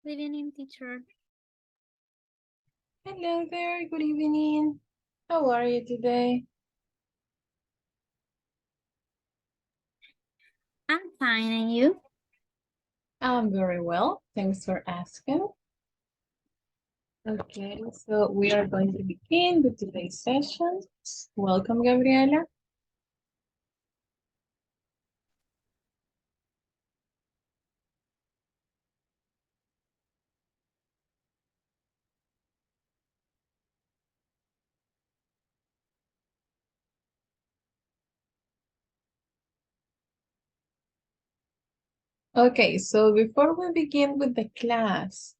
Good evening, teacher. Hello there, good evening. How are you today? I'm fine, and you? I'm very well, thanks for asking. Okay, so we are going to begin with today's session. Welcome, Gabriela. Okay, so before we begin with the class,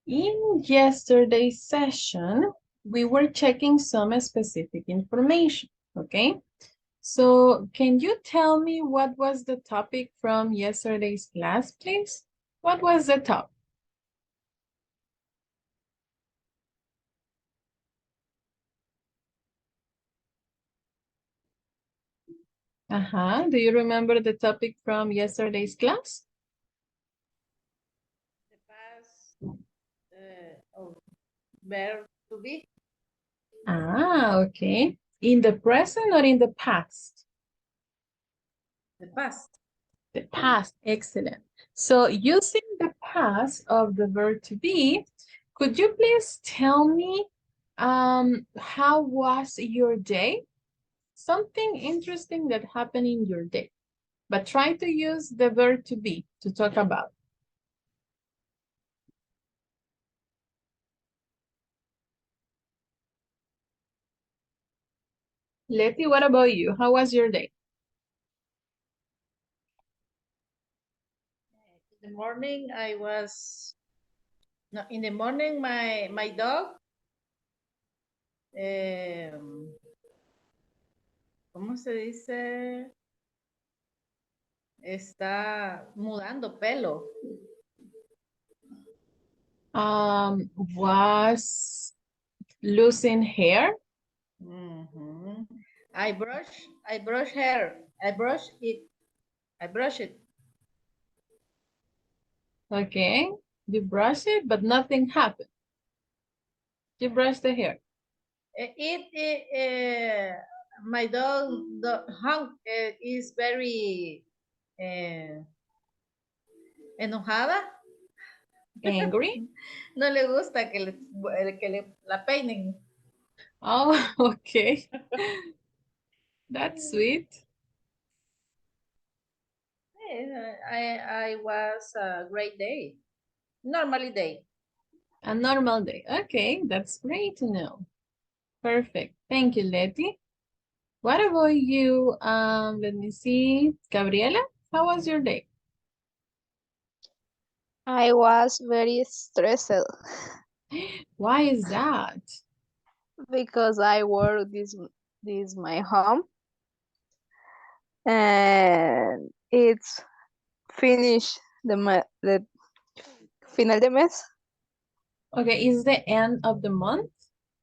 in yesterday's session, we were checking some specific information, okay? So can you tell me what was the topic from yesterday's class, please? What was the topic? Do you remember the topic from yesterday's class? The past of verb to be. Okay. In the present or in the past? The past. The past, excellent. So using the past of the verb to be, could you please tell me how was your day? Something interesting that happened in your day, but try to use the verb to be to talk about. Letty, what about you? How was your day? In the morning, I was. No, in the morning, my dog. ¿Cómo se dice? Está mudando pelo. Was losing hair? Mhm. I brush hair. I brush it. I brush it. Okay. You brush it, but nothing happened. You brush the hair. My dog is very enojada. Angry? No le gusta que la peinen. Oh, okay. That's sweet. I was a great day. Normally day. A normal day. Okay, that's great to know. Perfect. Thank you, Letty. What about you? Let me see. Gabriela, how was your day? I was very stressed Why is that? because I work this my home and it's finished the final de mes. Okay, is the end of the month?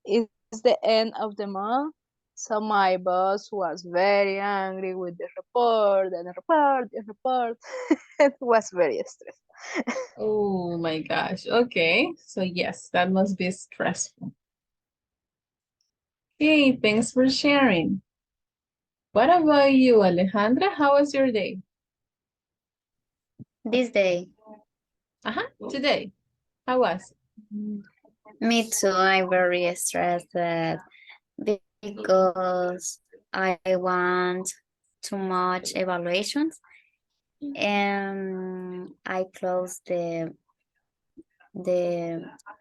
It's the end of the month. So my boss was very angry with the report and the report. It was very stressed. Oh my gosh. Okay, so yes, that must be stressful. Hey, thanks for sharing. What about you, Alejandra? How was your day? This day. Today. How was Me too. I'm very stressed because I want too much evaluations, and I closed the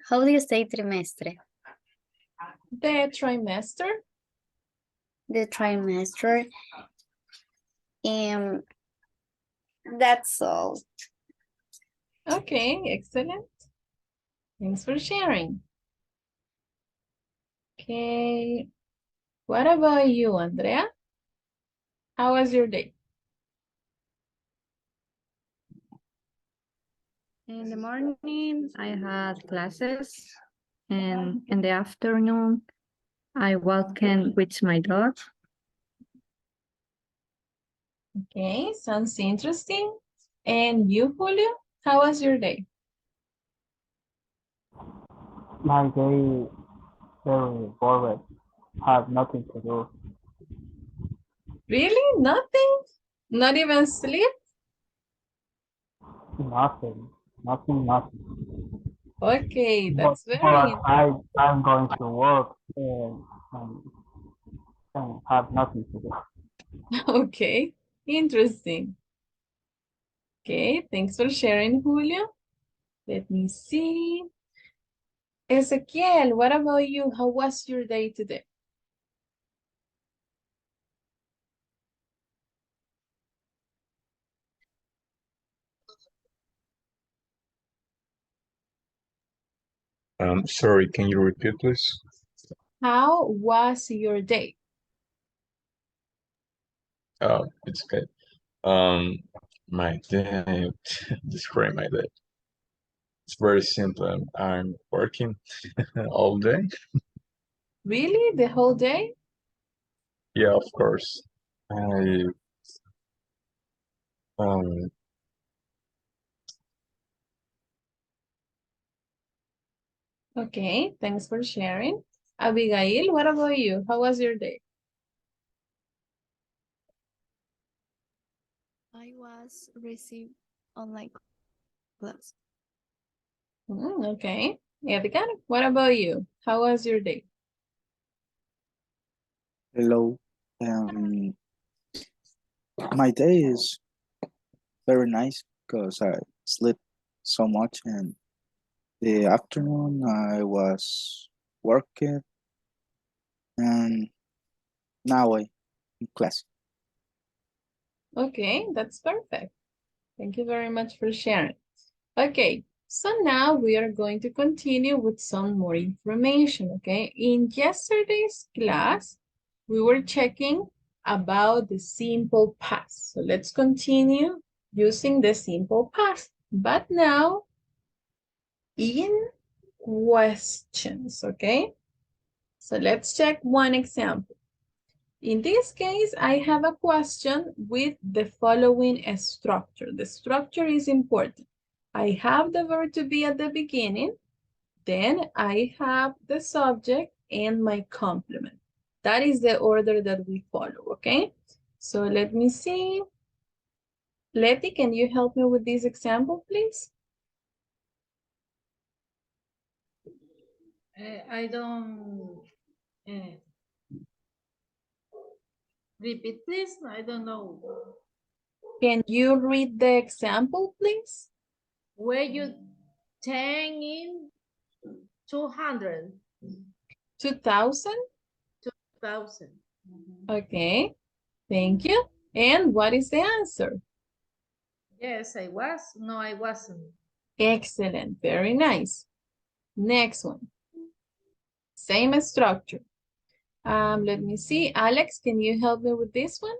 how do you say trimestre? the trimester? The trimester, and that's all. Okay, excellent. Thanks for sharing. Okay. What about you, Andrea? How was your day? In the morning, I had classes, and in the afternoon, I walked in with my dog. Okay, sounds interesting. And you, Julio? How was your day? My day very bored. Have nothing to do. Really? Nothing? Not even sleep? Nothing. Nothing. Okay, But, that's very but I'm going to work and, and have nothing to do. okay. Interesting. Okay, thanks for sharing, Julio. Let me see. Ezequiel, what about you? How was your day today? Sorry, can you repeat, please? How was your day? It's good. Um, my day, describe my day. It's very simple. I'm working all day. Really? The whole day? Yeah, of course. I um Okay, thanks for sharing. Abigail, what about you? How was your day? I was received online class. Okay. Edgar, what about you? How was your day? Hello. My day is very nice because I sleep so much, and the afternoon I was working, and now I in class. Okay, that's perfect. Thank you very much for sharing. Okay, so now we are going to continue with some more information, okay? In yesterday's class, we were checking about the simple past. So let's continue using the simple past, but now in questions, okay? So let's check one example. In this case, I have a question with the following structure. The structure is important. I have the verb to be at the beginning, then I have the subject and my complement. That is the order that we follow, okay? So let me see. Letty, can you help me with this example, please? I don't repeat, please. I don't know. Can you read the example, please? Were you 10 in 200? 2000? 2000. Okay, thank you. And what is the answer? Yes, I was. No, I wasn't. Excellent, very nice. Next one. Same structure. Let me see. Alex, can you help me with this one?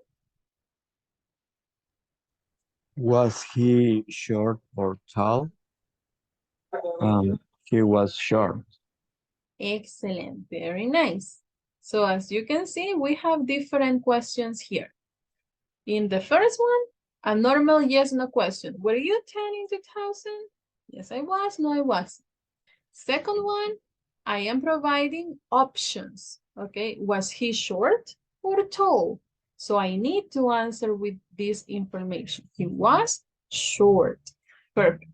Was he short or tall? He was short. Excellent, very nice. So as you can see, we have different questions here. In the first one, a normal yes, no question. Were you 10 in 2000? Yes, I was. No, I wasn't. Second one, I am providing options. Okay, was he short or tall? So I need to answer with this information. He was short. Perfect.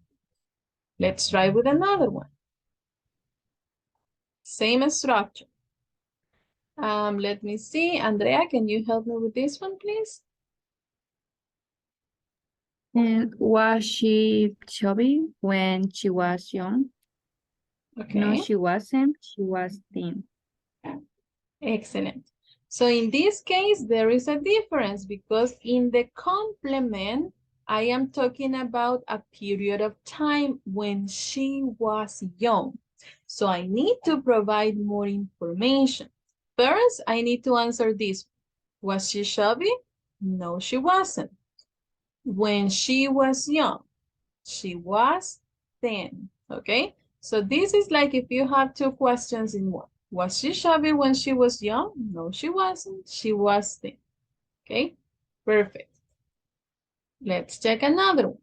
Let's try with another one. Same structure. Let me see. Andrea, can you help me with this one, please? And was she chubby when she was young? Okay. No, she wasn't. She was thin. Excellent. So in this case, there is a difference because in the complement, I am talking about a period of time when she was young. So I need to provide more information. First, I need to answer this. Was she chubby? No, she wasn't. When she was young, she was thin, okay? So this is like if you have two questions in one. Was she chubby when she was young? No, she wasn't. She was thin, okay? Perfect. Let's check another one.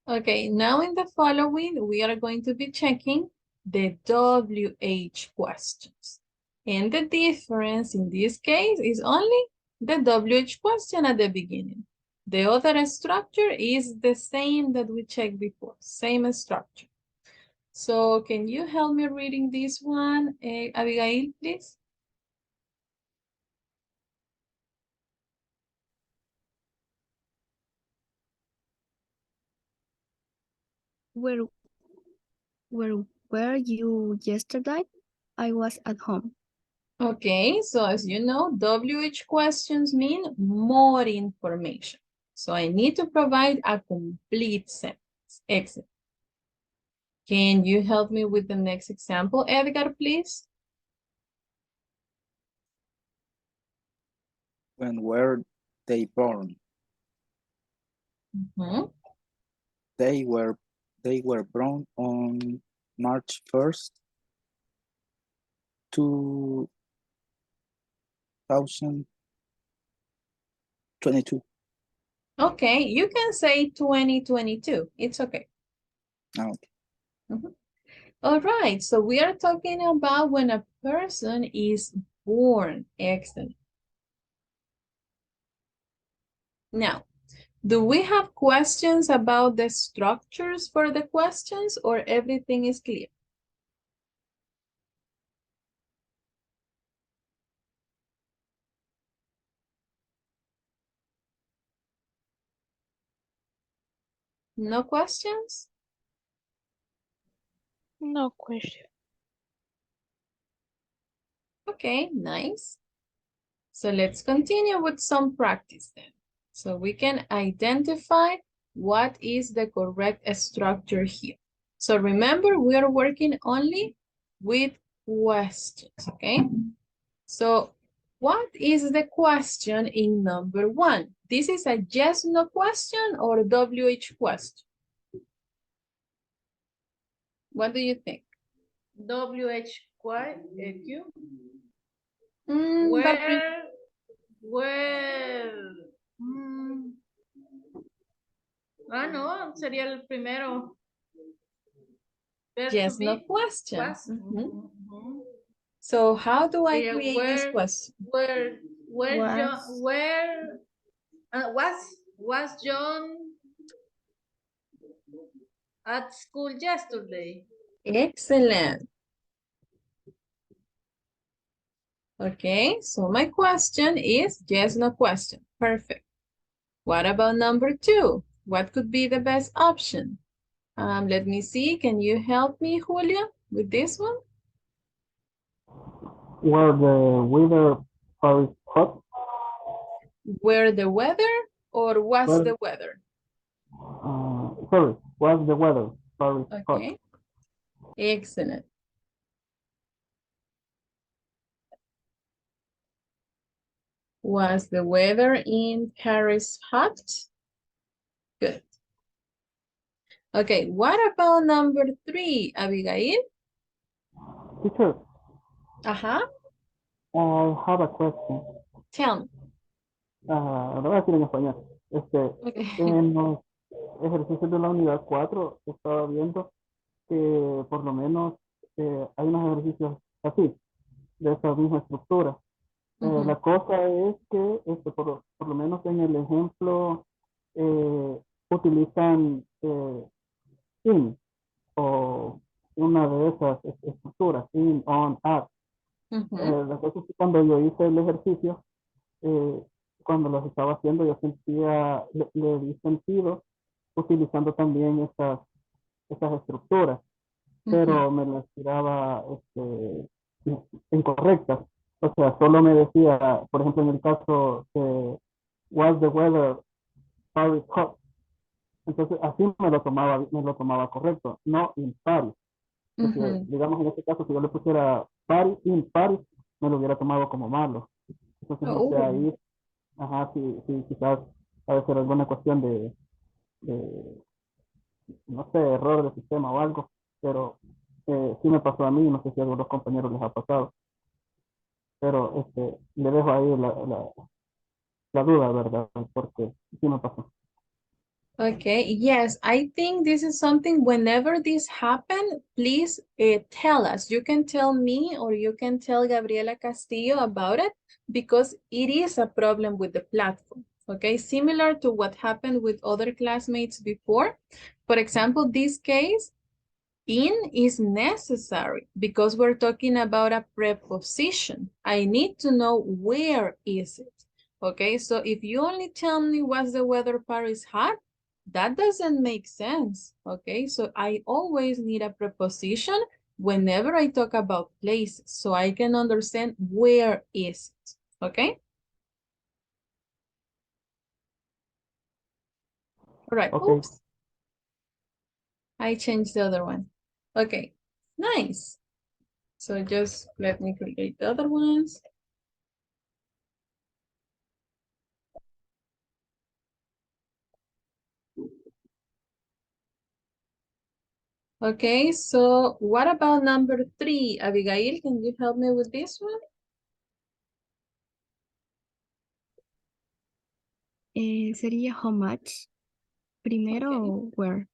Okay, now in the following, we are going to be checking the WH questions. And the difference in this case is only the WH question at the beginning. The other structure is the same that we checked before, same structure. So can you help me reading this one, Abigail, please? Where where were you yesterday? I was at home. Okay, so as you know, WH questions mean more information. So I need to provide a complete sentence. Excellent. Can you help me with the next example, Edgar, please? When were they born? Mhm. They were born on March 1st, 2022. Okay, you can say 2022. It's okay. Okay. All right, so we are talking about when a person is born. Excellent. Now, do we have questions about the structures for the questions or everything is clear? No questions? No question. Okay, nice. So let's continue with some practice then. So we can identify what is the correct structure here. So remember, we are working only with questions, okay? So what is the question in number 1? This is a yes, no question or WH question? What do you think? WHQ. But Where, no, sería el primero. Where to yes, no be question. was. So how do I Yeah, create this question? Where John, Was. was John at school yesterday? Excellent. Okay, so my question is yes, no question. Perfect. What about number 2? What could be the best option? Let me see. Can you help me, Julia, with this one? Were the weather very hot? Were the weather or was Well, the weather? sorry, was the weather very hot? Okay, excellent. Was the weather in Paris hot? Good. Okay, what about number 3, Abigail? Teacher, Uh-huh, I have a question. tell me. Lo voy a decir en español. Okay. En los ejercicios de la unidad 4 estaba viendo que por lo menos hay unos ejercicios así, de esa misma estructura. La cosa es que por lo menos en el ejemplo utilizan in o una de esas estructuras, in, on, at. La cosa es que cuando yo hice el ejercicio, cuando los estaba haciendo, yo sentía, le di sentido utilizando también esas estructuras, pero me las tiraba incorrectas. O sea, solo me decía, por ejemplo, en el caso de was the weather very hot. Entonces, así me lo tomaba correcto, no in Paris. Porque, digamos, en este caso, si yo le pusiera Paris, in Paris, me lo hubiera tomado como malo. Entonces, no sé, ahí, ajá, sí, quizás puede ser alguna cuestión no sé, error de sistema o algo, pero sí me pasó a mí, no sé si a algunos compañeros les ha pasado. Pero le dejo ahí la duda, ¿verdad? Porque sí me pasó. Okay, yes, I think this is something whenever this happen, please tell us. You can tell me or you can tell Gabriela Castillo about it because it is a problem with the platform. Okay, similar to what happened with other classmates before. For example, this case, in is necessary because we're talking about a preposition. I need to know where is it. Okay, so if you only tell me what's the weather, Paris hot, that doesn't make sense. Okay, so I always need a preposition whenever I talk about places so I can understand where is it. Okay. All right. Okay. Oops. I changed the other one. Okay, nice. So just let me create the other ones. Okay, so what about number 3? Abigail, can you help me with this one? Sería how much? Primero, where?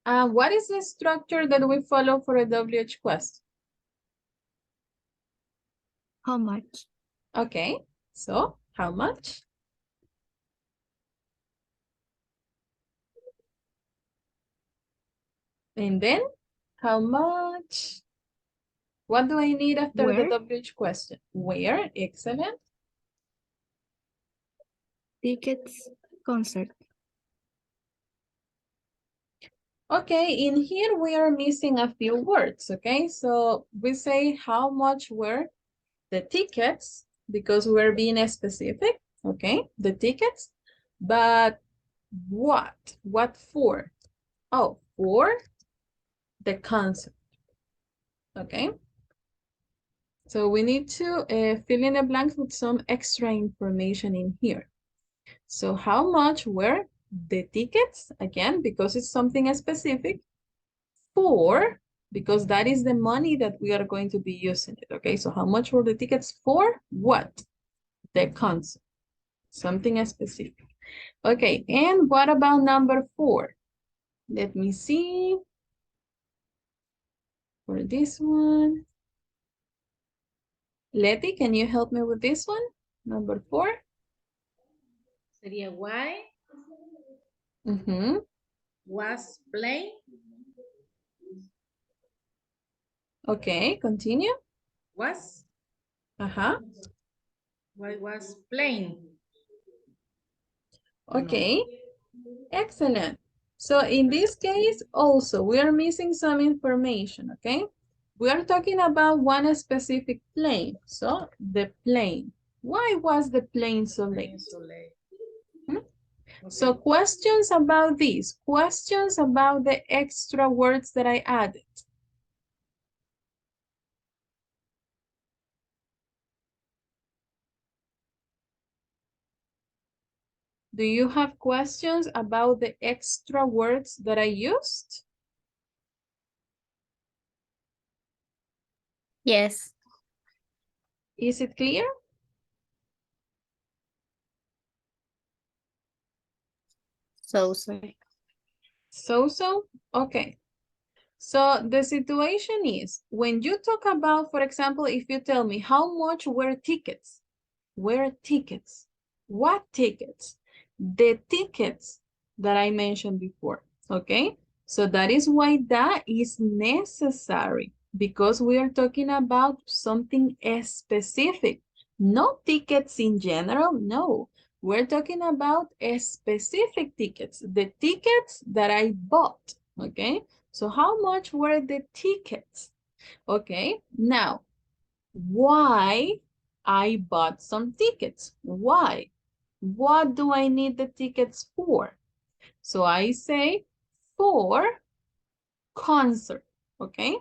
What is the structure that we follow for a WH question? How much? Okay, so how much? And then how much? What do I need after Where? the WH question? Where? Excellent. Tickets, concert. Okay, in here we are missing a few words, okay? So we say how much were the tickets because we're being specific, okay? The tickets, but what? What for? Oh, for the concert, okay? So we need to fill in the blanks with some extra information in here. So how much were the tickets? Again, because it's something specific. For, because that is the money that we are going to be using it, okay? So how much were the tickets for what? The concert, something specific. Okay, and what about number 4? Let me see. For this one. Letty, can you help me with this one? Number 4. Sería why Mm-hmm. was playing. Okay, continue. Was. Uh-huh. Why was playing. Okay, excellent. So in this case, also, we are missing some information, okay? We are talking about one specific plane. So the plane. Why was the plane so late? Hmm? So questions about this, questions about the extra words that I added. Do you have questions about the extra words that I used? Yes. Is it clear? So. So, okay. So the situation is, when you talk about, for example, if you tell me how much were tickets? Were tickets? What tickets? The tickets that I mentioned before, okay? So that is why that is necessary because we are talking about something specific. No tickets in general, no. We're talking about specific tickets, the tickets that I bought, okay? So how much were the tickets? Okay, now, why I bought some tickets? Why? What do I need the tickets for? So I say for concert, okay?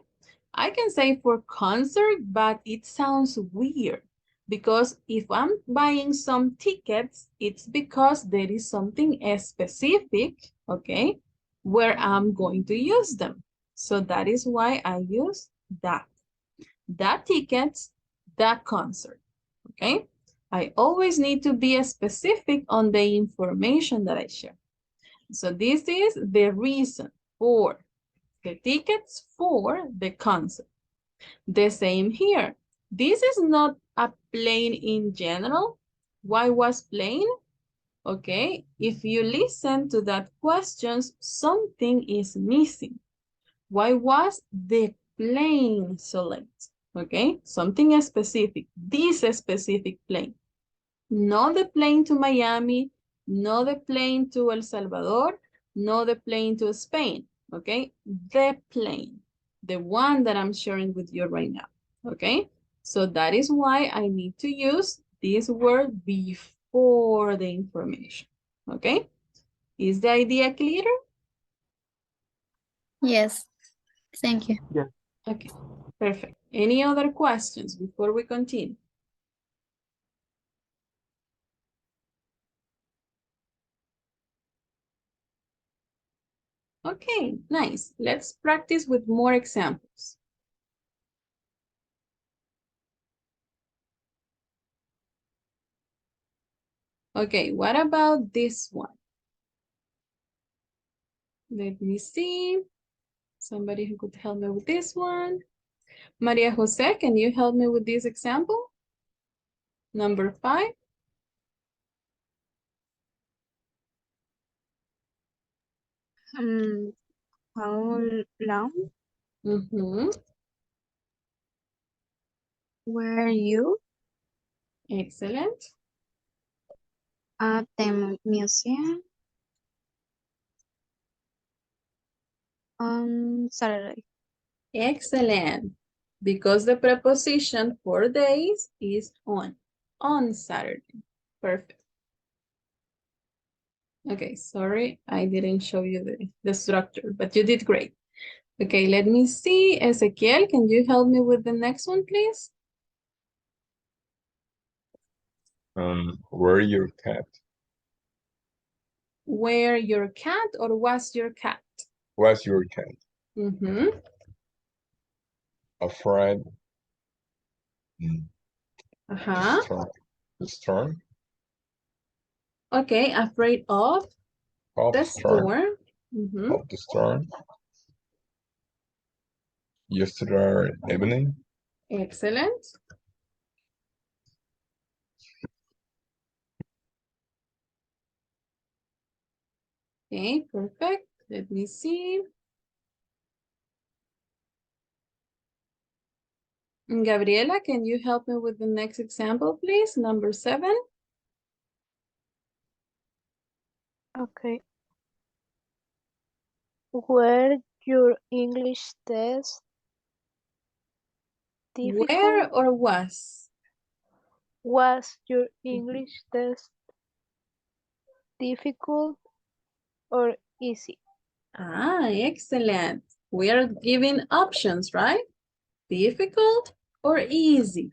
I can say for concert, but it sounds weird because if I'm buying some tickets, it's because there is something specific, okay, where I'm going to use them. So that is why I use that. That tickets, that concert, okay? I always need to be specific on the information that I share. So this is the reason for the tickets for the concert. The same here. This is not a plane in general. Why was plane? Okay, if you listen to that questions, something is missing. Why was the plane so late? Okay, something specific, this specific plane. Not the plane to Miami, not the plane to El Salvador, not the plane to Spain, okay? The plane, the one that I'm sharing with you right now, okay? So that is why I need to use this word before the information, okay? Is the idea clear? Yes. Thank you. Yes. Okay, perfect. Any other questions before we continue? Okay, nice. Let's practice with more examples. Okay, what about this one? Let me see. Somebody who could help me with this one. Maria Jose, can you help me with this example? Number 5. How long were you Excellent. at the museum on Saturday? Excellent. Because the preposition for days is on Saturday. Perfect. Okay, sorry, I didn't show you the structure, but you did great. Okay, let me see. Ezequiel, can you help me with the next one, please? Where your cat? Where your cat or was your cat? Was your cat? Mm-hmm. Afraid? Uh-huh. The storm? Okay, afraid of Of the storm? storm. Mm-hmm. Of the storm? Yesterday evening? Excellent. Okay, perfect. Let me see. Gabriela, can you help me with the next example, please? Number 7. Okay. Were your English test difficult? Where or was? Was your English test difficult or easy? Ah, excellent. We are giving options, right? Difficult or easy.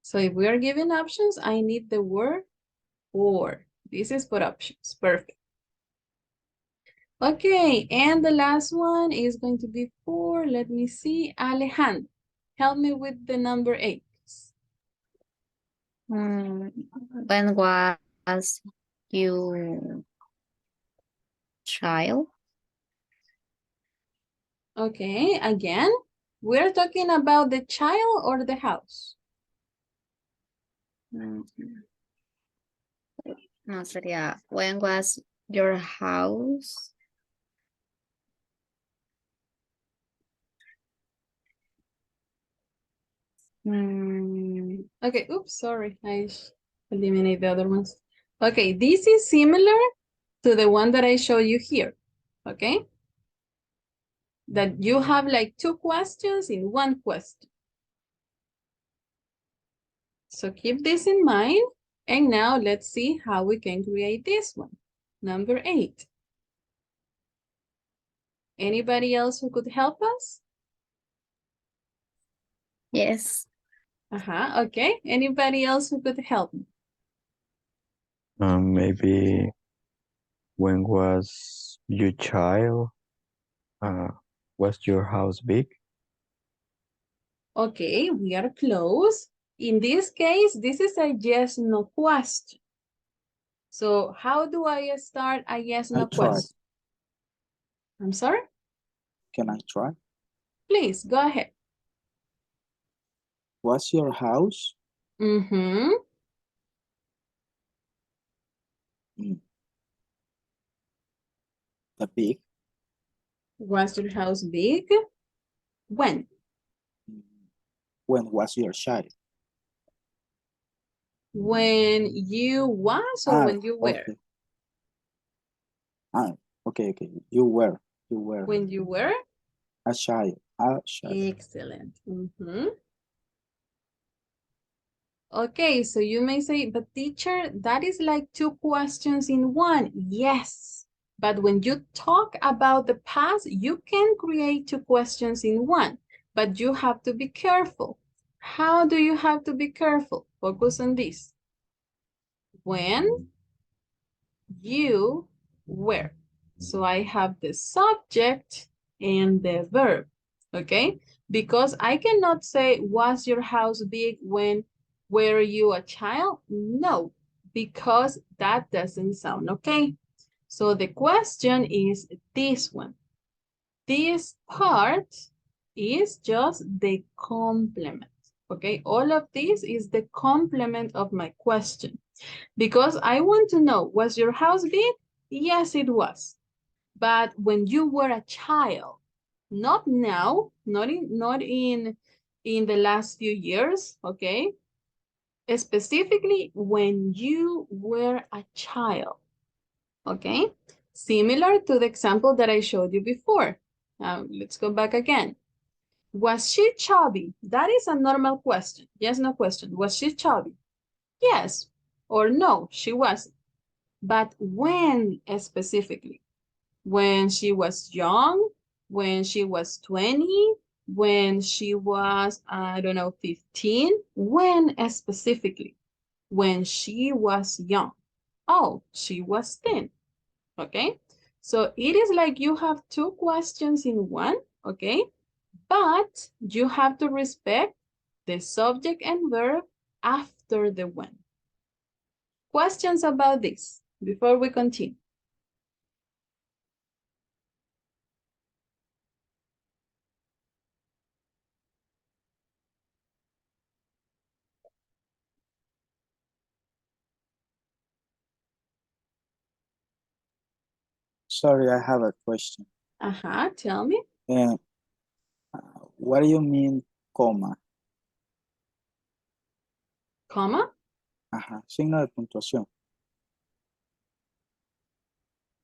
So if we are giving options, I need the word or. This is for options. Perfect. Okay, and the last one is going to be 4. Let me see. Alejandro, help me with the number 8. When was you child? Okay, again, we're talking about the child or the house? No, sería, when was your house? Okay, oops, sorry. I eliminate the other ones. Okay, this is similar to the one that I show you here. Okay? That you have like 2 questions in 1 question. So keep this in mind. And now let's see how we can create this one. Number 8. Anybody else who could help us? Yes. Okay. Anybody else who could help me? Maybe when was your child? Was your house big? Okay, we are close. In this case, this is a yes/no question. So how do I start a yes, no I try. question? I'm sorry? Can I try? Please, go ahead. What's your house? Mm-hmm. The big? Was your house big? When? When was your child? When you was or when you were? Okay. Okay. You were. When you were? A child. Excellent. Mm-hmm. Okay, so you may say, but teacher, that is like two questions in one. Yes, but when you talk about the past, you can create two questions in one, but you have to be careful. How do you have to be careful? Focus on this. When you were. So I have the subject and the verb, okay? Because I cannot say, was your house big when were you a child? No, because that doesn't sound okay. So the question is this one. This part is just the complement, okay? All of this is the complement of my question. Because I want to know, was your house big? Yes, it was. But when you were a child, not now, not in the last few years, okay? Specifically when you were a child, okay? Similar to the example that I showed you before. Let's go back again. Was she chubby? That is a normal question. Yes, no question. Was she chubby? Yes or no, she wasn't. But when specifically? When she was young, when she was 20, when she was, I don't know, 15, when specifically? When she was young. Oh, she was 10, okay? So it is like you have two questions in one, okay? But you have to respect the subject and verb after the when. Questions about this before we continue? Sorry, I have a question. Tell me. What do you mean, coma? Comma? Signo de puntuación.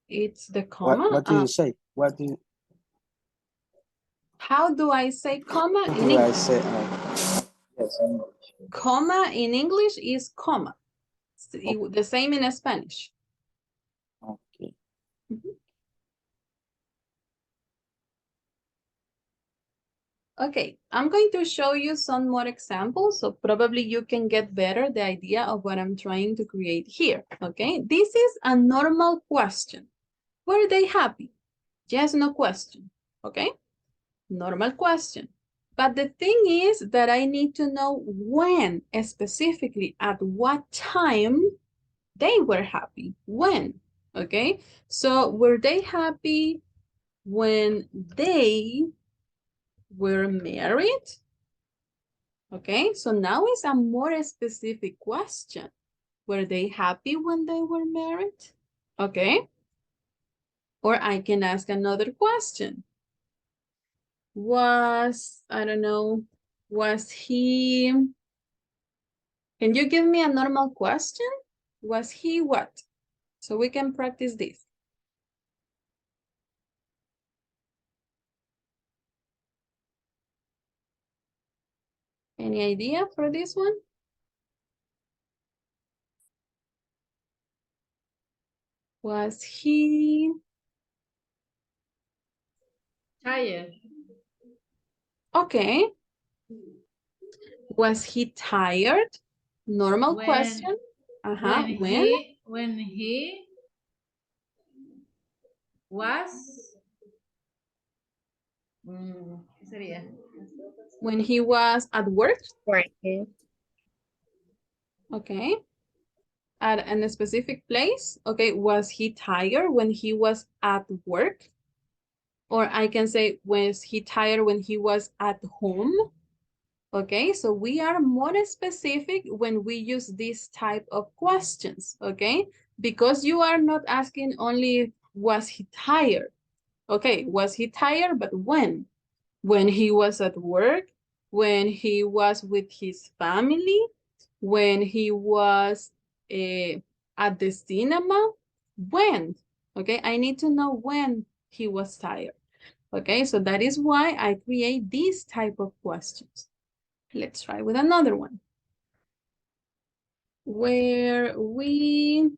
It's the comma. What do you say? What do you... How do I say comma in do I English? say? Yes, in English. Comma in English is comma. The same in Spanish. Okay. Okay, I'm going to show you some more examples, so probably you can get better the idea of what I'm trying to create here, okay? This is a normal question. Were they happy? Yes, no question, okay? Normal question. But the thing is that I need to know when, specifically at what time they were happy. When, okay? So were they happy when they were married? Okay, so now it's a more specific question. Were they happy when they were married? Okay. Or I can ask another question. I don't know, was he, can you give me a normal question? Was he what? So we can practice this. Any idea for this one? Was he Tired. okay? Was he tired? Normal question. When he was ¿qué sería? When he was at work. Working. Okay. at a specific place? Okay, was he tired when he was at work? Or I can say, was he tired when he was at home? Okay, so we are more specific when we use this type of questions, okay? Because you are not asking only, was he tired? Okay, was he tired, but when? When he was at work, when he was with his family, when he was at the cinema, when? Okay, I need to know when he was tired. Okay, so that is why I create these type of questions. Let's try with another one. Where we...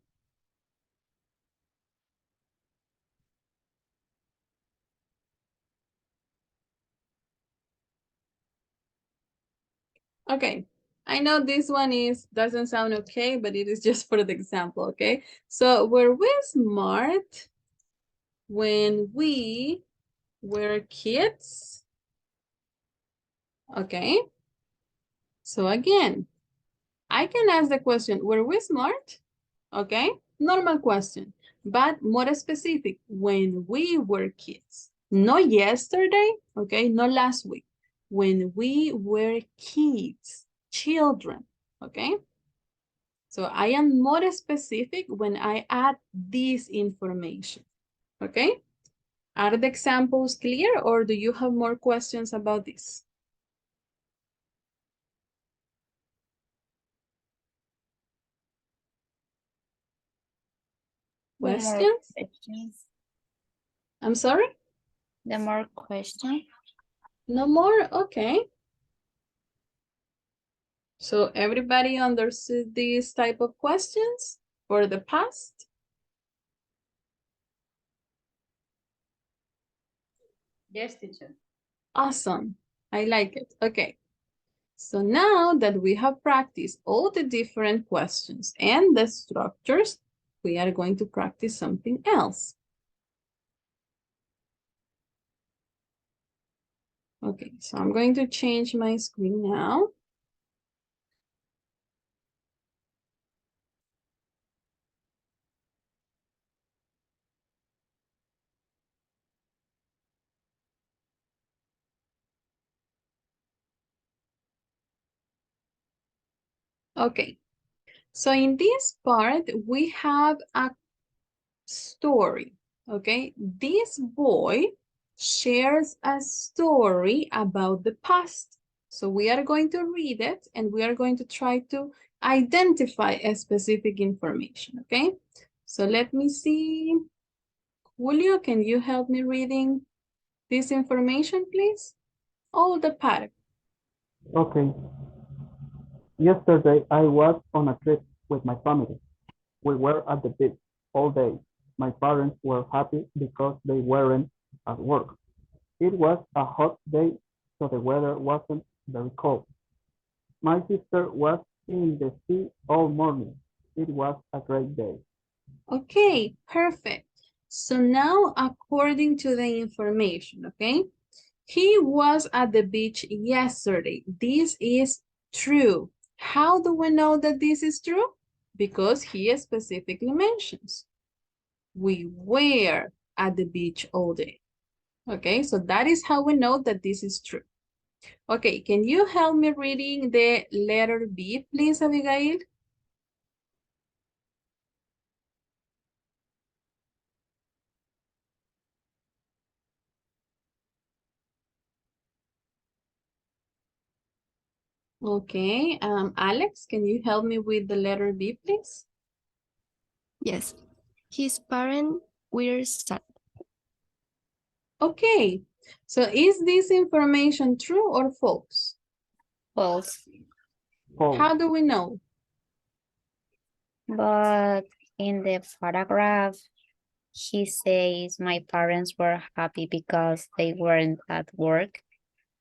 Okay, I know this one doesn't sound okay, but it is just for the example, okay? So were we smart when we were kids? Okay. So again, I can ask the question, were we smart? Okay, normal question, but more specific, when we were kids. Not yesterday, okay, not last week. When we were kids, children, okay? So I am more specific when I add this information, okay? Are the examples clear or do you have more questions about this? The more Questions? questions. I'm sorry? The more questions. No more? Okay. So everybody understood these type of questions for the past? Yes, teacher. Awesome. I like it. Okay. So now that we have practiced all the different questions and the structures, we are going to practice something else. Okay, so I'm going to change my screen now. Okay, so in this part, we have a story, okay? This boy shares a story about the past. So we are going to read it and we are going to try to identify a specific information, okay? So let me see. Julio, can you help me reading this information, please? Oh, the paragraph. Okay. Yesterday, I was on a trip with my family. We were at the beach all day. My parents were happy because they weren't at work. It was a hot day, so the weather wasn't very cold. My sister was in the sea all morning. It was a great day. Okay, perfect. So now, according to the information, okay? He was at the beach yesterday. This is true. How do we know that this is true? Because he specifically mentions. We were at the beach all day. Okay, so that is how we know that this is true. Okay, can you help me reading the letter B, please, Abigail? Okay, Alex, can you help me with the letter B, please? Yes, his parents were sad. Okay, so is this information true or false? False. False. How do we know? But in the photograph, he says my parents were happy because they weren't at work.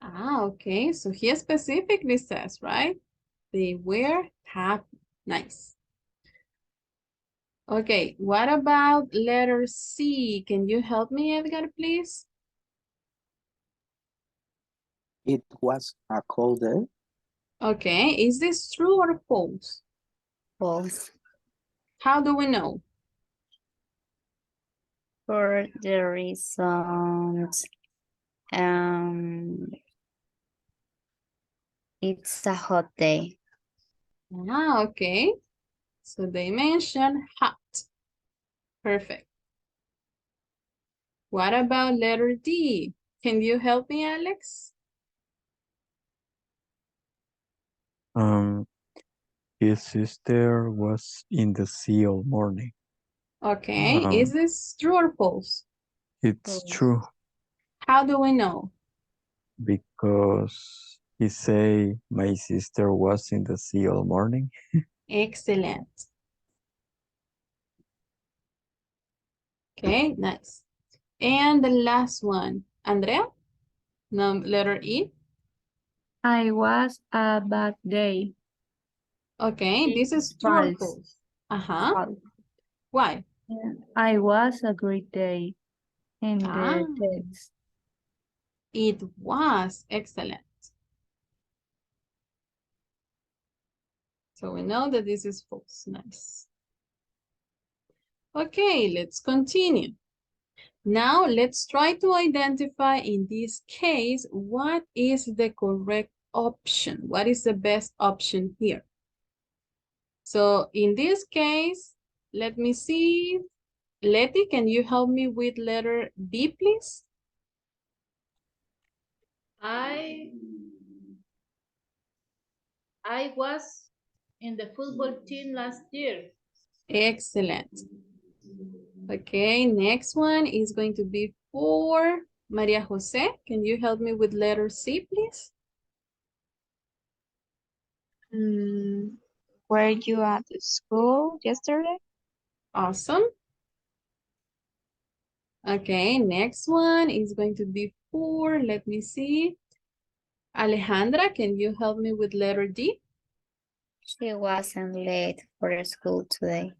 Ah, okay, so he specifically says, right? They were happy. Nice. Okay, what about letter C? Can you help me, Edgar, please? It was a cold day. Okay, is this true or false? False. How do we know? For the reasons, it's a hot day. Ah, okay. So they mention hot. Perfect. What about letter D? Can you help me, Alex? His sister was in the sea all morning. Okay, is this true or false? It's true How do we know? because he say my sister was in the sea all morning. Excellent. Okay, nice. And the last one, Andrea? No, letter E. I was a bad day. Okay, this is true or False. false? Uh-huh. False. Why? I was a great day in the Ah, text. it was excellent. So we know that this is false. Nice. Okay, let's continue. Now let's try to identify in this case, what is the correct option? What is the best option here? So in this case, let me see. Letty, can you help me with letter B, please? I was in the football team last year. Excellent. Okay, next one is going to be for Maria Jose. Can you help me with letter C, please? Were you at the school yesterday? Awesome. Okay, next one is going to be for, let me see. Alejandra, can you help me with letter D? She wasn't late for school today.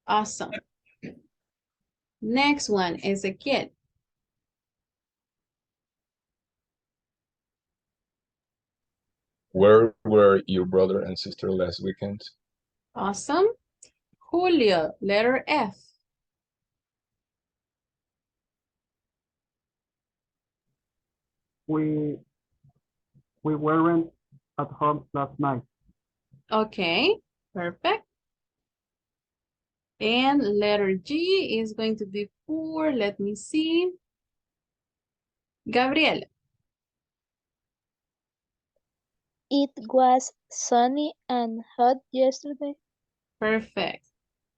Awesome. Next one, Ezequiel. Where were your brother and sister last weekend? Awesome. Julio, letter F. We weren't at home last night. Okay, perfect. And letter G is going to be for, let me see. Gabriela. It was sunny and hot yesterday. Perfect.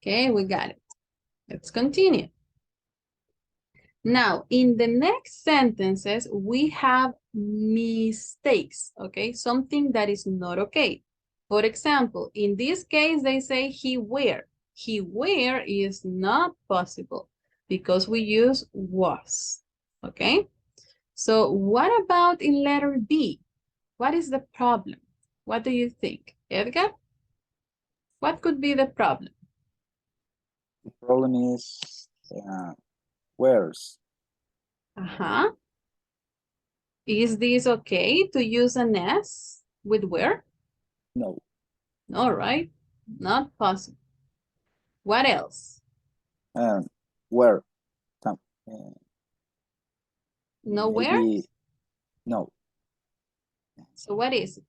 Okay, we got it. Let's continue. Now, in the next sentences, we have mistakes, okay? Something that is not okay. For example, in this case, they say he wear. He wear is not possible because we use was, okay? So what about in letter B? What is the problem? What do you think? Edgar? What could be the problem? The problem is where's. Uh-huh. Is this okay to use an S with where? No. All right, not possible. What else? Where. Nowhere? Maybe no. So what is it?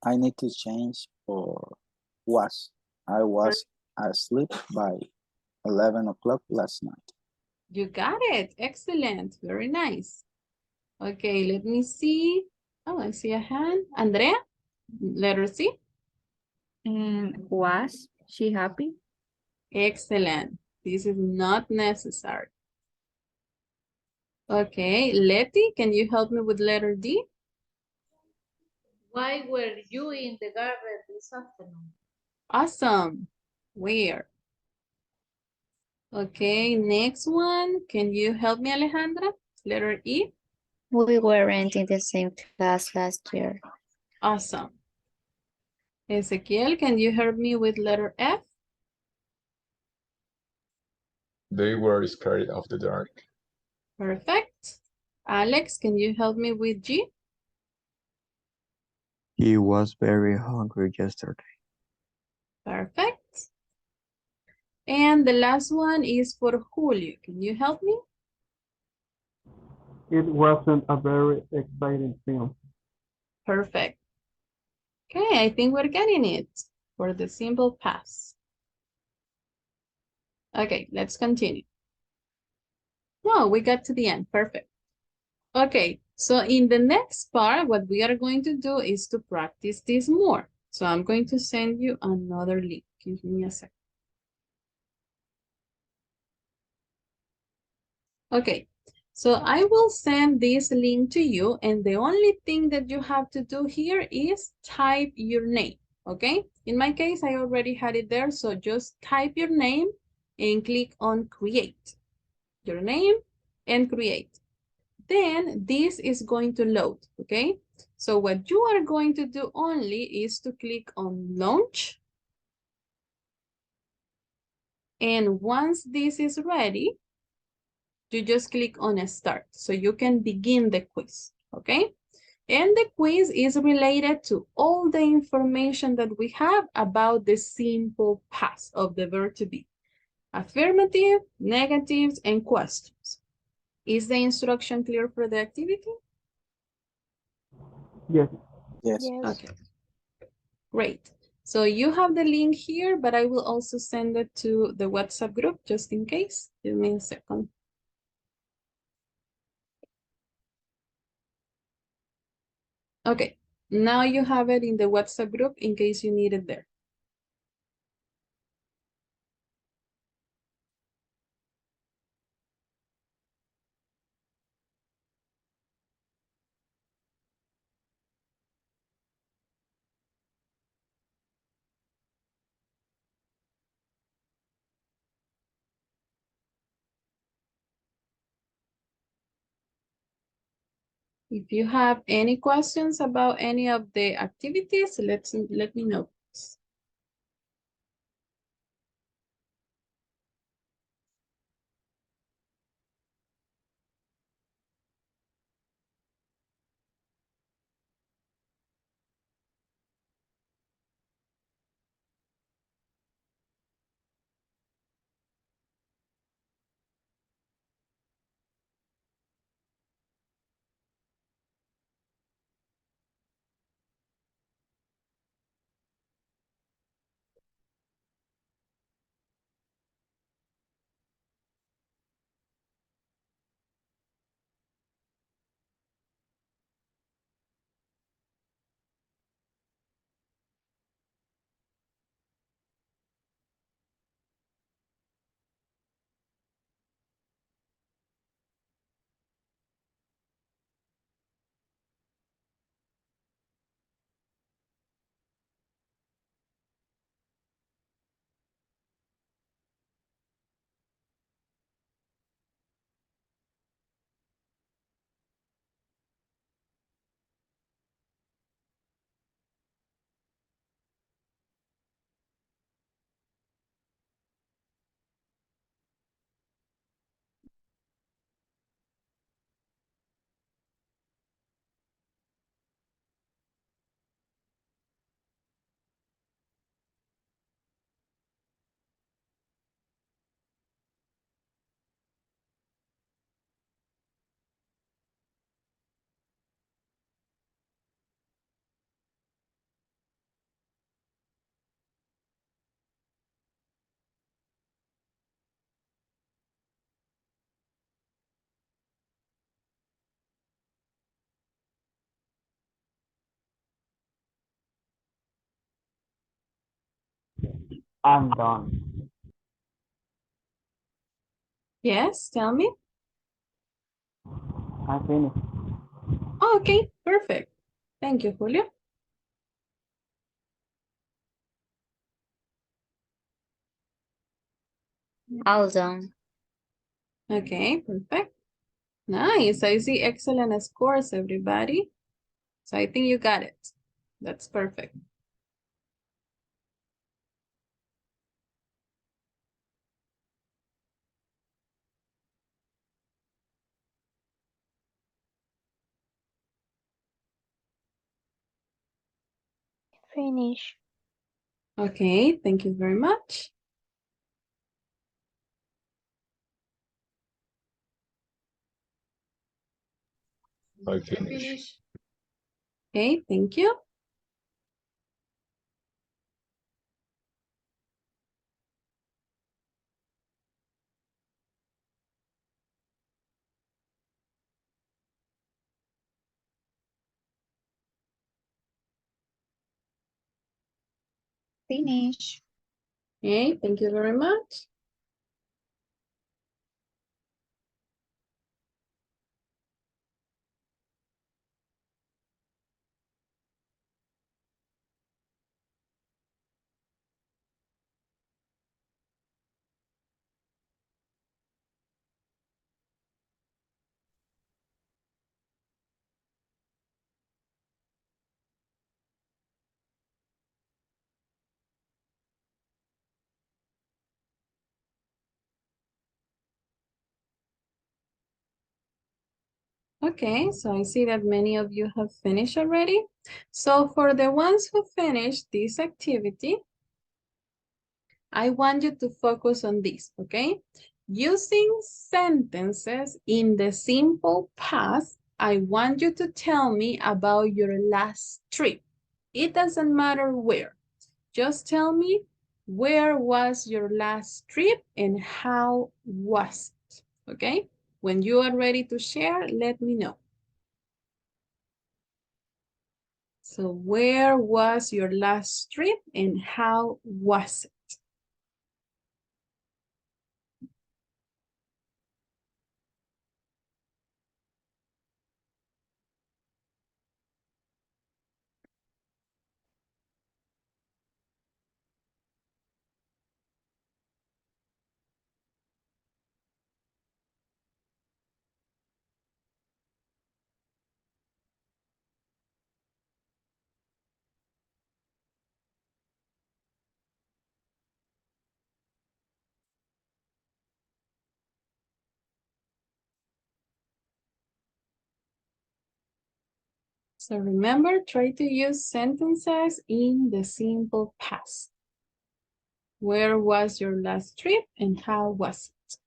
I need to change for was. I was asleep by 11 o'clock last night. You got it. Excellent. Very nice. Okay, let me see. Oh, I see a hand. Andrea, letter C. And was she happy? Excellent. This is not necessary. Okay, Letty, can you help me with letter D? Why were you in the garden this afternoon? Awesome. Where? Okay, next one. Can you help me, Alejandra? Letter E. We weren't in the same class last year. Awesome. Ezequiel, can you help me with letter F? They were scared of the dark. Perfect. Alex, can you help me with G? He was very hungry yesterday. Perfect. And the last one is for Julio. Can you help me? It wasn't a very exciting film. Perfect. Okay, I think we're getting it for the simple past. Okay, let's continue. No, we got to the end. Perfect. Okay, so in the next part, what we are going to do is to practice this more. So I'm going to send you another link. Give me a second. Okay, so I will send this link to you, and the only thing that you have to do here is type your name, okay? In my case, I already had it there, so just type your name and click on create. Your name and create. Then this is going to load, okay? So what you are going to do only is to click on launch. And once this is ready, you just click on start. So you can begin the quiz, okay? And the quiz is related to all the information that we have about the simple past of the verb to be. Affirmative, negatives, and questions. Is the instruction clear for the activity? Yes. Yes. Yes. Okay, great. So you have the link here, but I will also send it to the WhatsApp group just in case. Give me a second. Okay, now you have it in the WhatsApp group in case you need it there. If you have any questions about any of the activities, let me know. I'm done. Yes, tell me. I finished. Oh, okay, perfect. Thank you, Julio. All done. Okay, perfect. Nice. I see excellent scores, everybody. So I think you got it. That's perfect. Finish. Okay, thank you very much. I I finish. finish. Okay, thank you. Finish. Okay, thank you very much. Okay, so I see that many of you have finished already. So for the ones who finished this activity, I want you to focus on this, okay? Using sentences in the simple past, I want you to tell me about your last trip. It doesn't matter where. Just tell me where was your last trip and how was it, okay? When you are ready to share, let me know. So where was your last trip and how was it? So remember, try to use sentences in the simple past. Where was your last trip and how was it?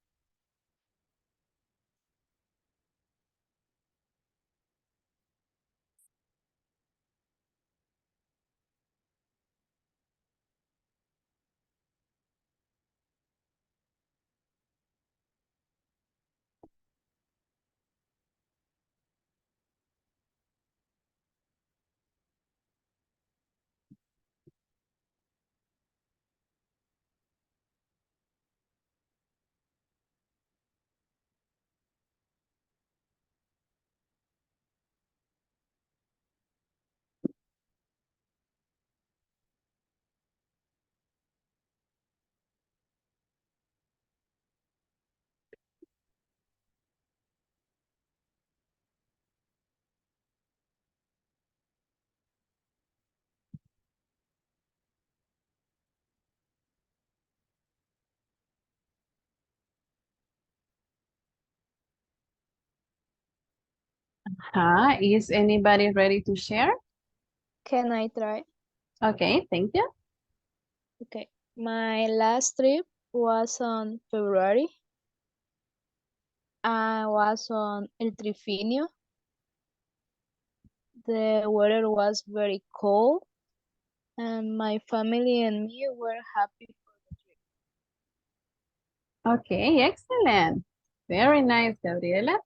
Is anybody ready to share? Can I try? Okay, thank you. Okay. My last trip was on February. I was on El Trifinio. The weather was very cold, and my family and me were happy. Okay, excellent. Very nice, Gabriela.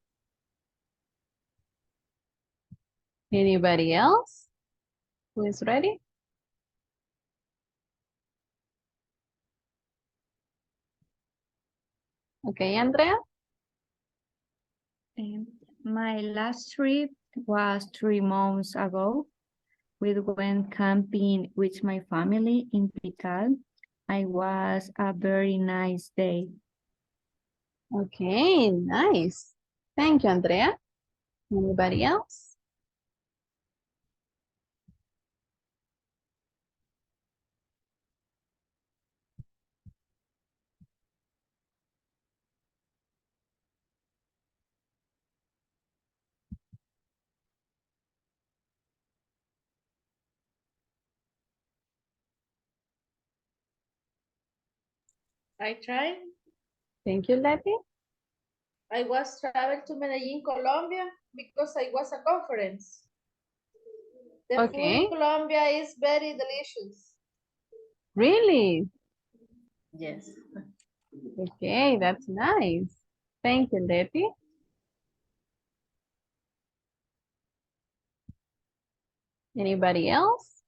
Anybody else who is ready? Okay, Andrea. My last trip was 3 months ago. We went camping with my family in Pital. It was a very nice day. Okay, nice. Thank you, Andrea. Anybody else? I tried. Thank you, Letty. I was travel to Medellin, Colombia. because I was a conference. The food Okay. in Colombia is very delicious. Really? Yes. Okay, that's nice. Thank you, Letty. Anybody else?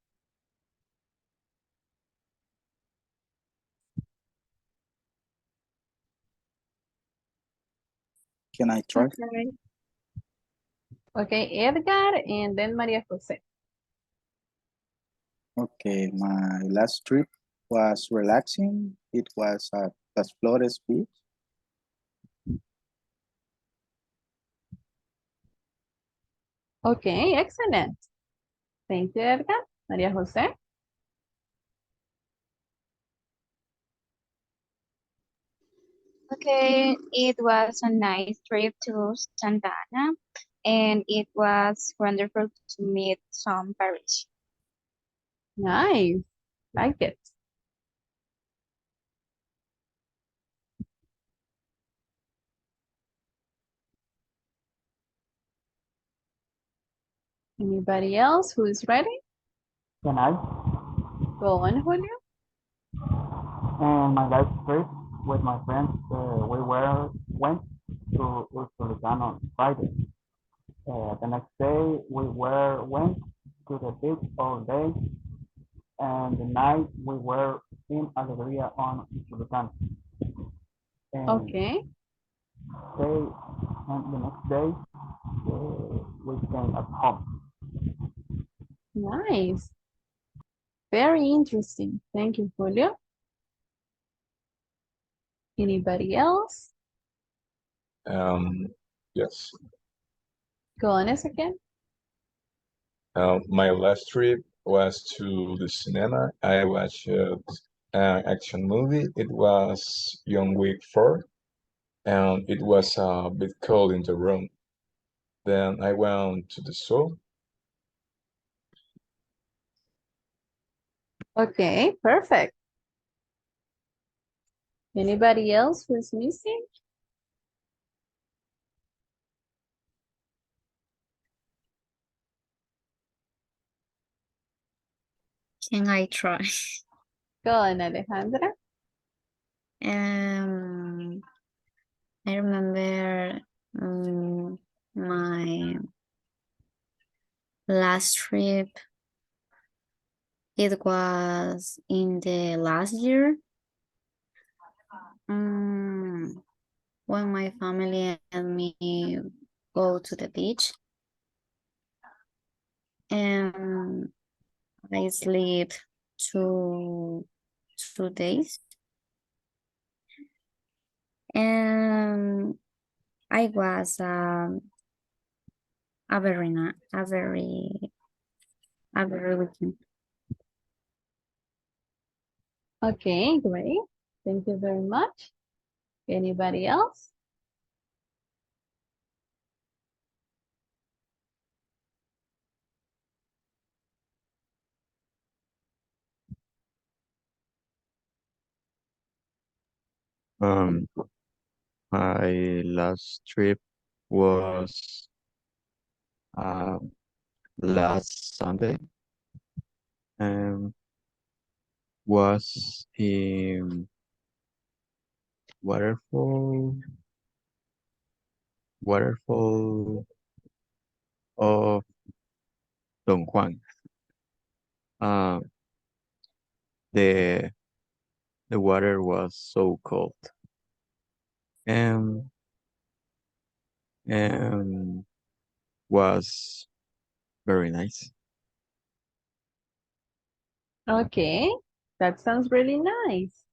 Can I try? Okay. Okay, Edgar and then Maria Jose. Okay, my last trip was relaxing. It was at Las Flores Beach. Okay, excellent. Thank you, Edgar. Maria Jose. Okay, it was a nice trip to Santa Ana, and it was wonderful to meet some Paris. Nice. Like it. Anybody else who is ready? Can I? Go on, Julio. And my last trip with my friends, went to Usulután on Friday. The next day went to the beach all day, and the night we were in Alegría on Usulután. And Okay. the next day we came at home. Nice. Very interesting. Thank you, Julio. Anybody else? Yes. Go on, Ezequiel. My last trip was to the cinema. I watched an action movie. It was Young Week 4, and it was a bit cold in the room. Then I went to the zoo. Okay, perfect. Anybody else who is missing? Can I try? Go on, Alejandra. I remember my last trip. It was in the last year. When my family and me go to the beach. And I sleep two days. And I was a very weekend. Okay, great. Thank you very much. Anybody else? Um, my last trip was last Sunday and was in waterfall of Don Juan. Uh, the the water was so cold and and was very nice. Okay, that sounds really nice.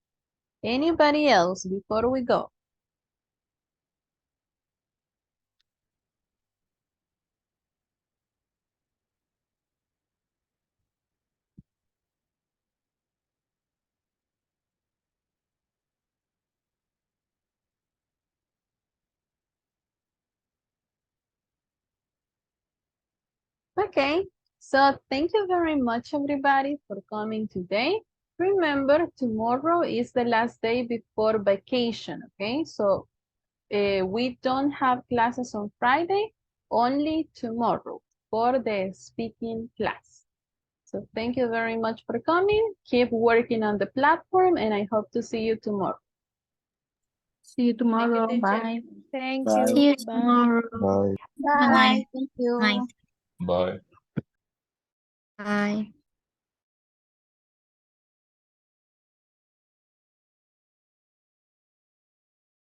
Anybody else before we go? Okay, so thank you very much, everybody, for coming today. Remember, tomorrow is the last day before vacation, okay? So we don't have classes on Friday, only tomorrow for the speaking class. So thank you very much for coming. Keep working on the platform and I hope to see you tomorrow. See you tomorrow. teacher. Bye. Thank Bye. See you. you Bye. tomorrow. Bye. Bye. Thank Bye. you. Bye. Bye.